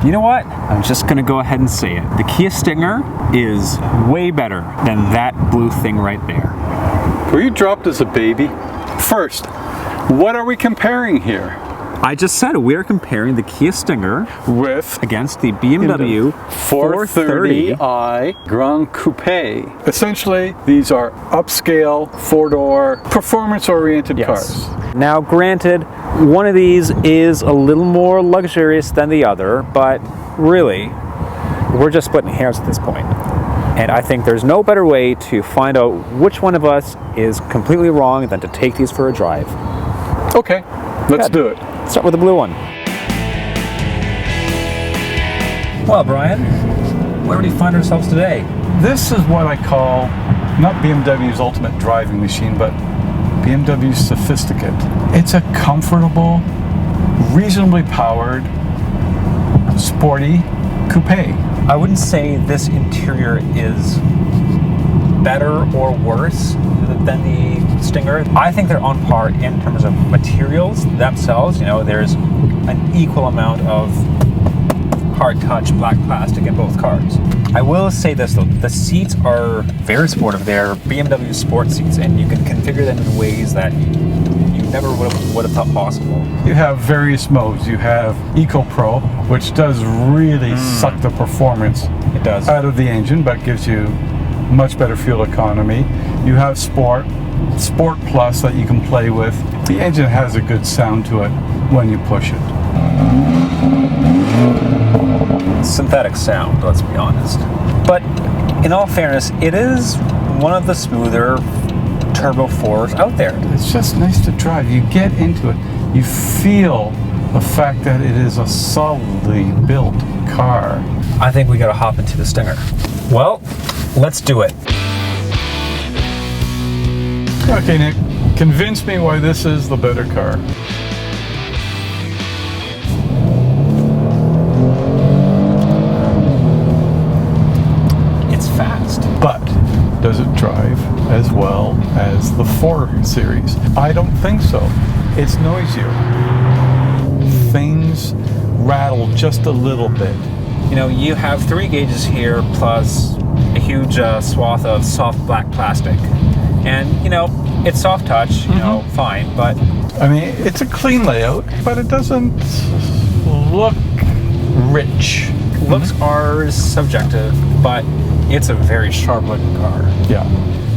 You know what? I'm just gonna go ahead and say it. The Kia Stinger is way better than that blue thing right there. Were you dropped as a baby? First, what are we comparing here? I just said we're comparing the Kia Stinger With against the BMW 430i Grand Coupe. Essentially, these are upscale, four-door, performance-oriented cars. Now, granted, one of these is a little more luxurious than the other, but really, we're just splitting hairs at this point. And I think there's no better way to find out which one of us is completely wrong than to take these for a drive. Okay, let's do it. Start with the blue one. Well, Brian, where do we find ourselves today? This is what I call not BMW's ultimate driving machine, but BMW's sophisticate. It's a comfortable, reasonably powered, sporty coupe. I wouldn't say this interior is better or worse than the Stinger. I think they're on par in terms of materials themselves. You know, there's an equal amount of hard touch black plastic in both cars. I will say this though, the seats are very sportive. They're BMW sport seats, and you can configure them in ways that you never would have thought possible. You have various modes. You have Eco Pro, which does really suck the performance out of the engine, but gives you much better fuel economy. You have Sport Plus that you can play with. The engine has a good sound to it when you push it. Synthetic sound, let's be honest. But in all fairness, it is one of the smoother turbo 4s out there. It's just nice to drive. You get into it. You feel the fact that it is a solidly built car. I think we gotta hop into the Stinger. Well, let's do it. Okay, Nick, convince me why this is the better car. It's fast. But does it drive as well as the 4 Series? I don't think so. It's noisier. Things rattle just a little bit. You know, you have 3 gauges here plus a huge swath of soft black plastic. And, you know, it's soft touch, you know, fine, but... I mean, it's a clean layout, but it doesn't look rich. Looks are subjective, but it's a very sharp looking car. Yeah,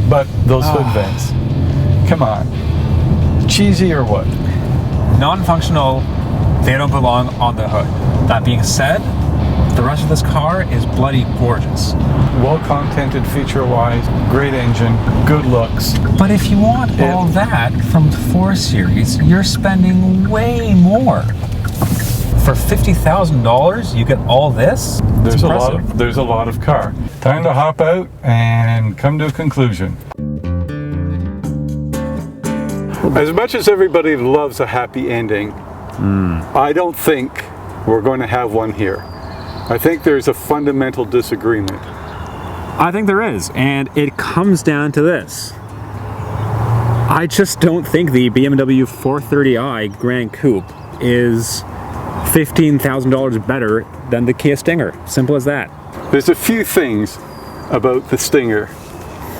but those hood vents, come on. Cheesy or what? Non-functional, they don't belong on the hood. That being said, the rest of this car is bloody gorgeous. Well-contented feature-wise, great engine, good looks. But if you want all that from the 4 Series, you're spending way more. For $50,000, you get all this? There's a lot of car. Time to hop out and come to a conclusion. As much as everybody loves a happy ending, I don't think we're going to have one here. I think there's a fundamental disagreement. I think there is, and it comes down to this. I just don't think the BMW 430i Grand Coupe is $15,000 better than the Kia Stinger. Simple as that. There's a few things about the Stinger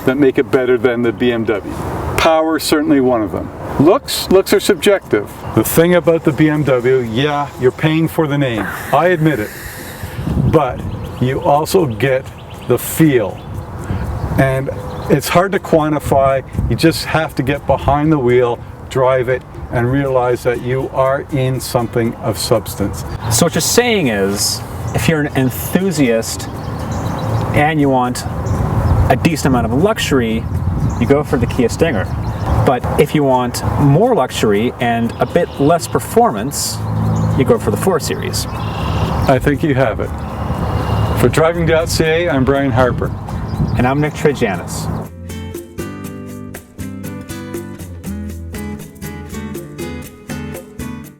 that make it better than the BMW. Power is certainly one of them. Looks are subjective. The thing about the BMW, yeah, you're paying for the name. I admit it. But you also get the feel. And it's hard to quantify. You just have to get behind the wheel, drive it, and realize that you are in something of substance. So what you're saying is, if you're an enthusiast and you want a decent amount of luxury, you go for the Kia Stinger. But if you want more luxury and a bit less performance, you go for the 4 Series. I think you have it. For Driving.ca, I'm Brian Harper. And I'm Nick Trejanis.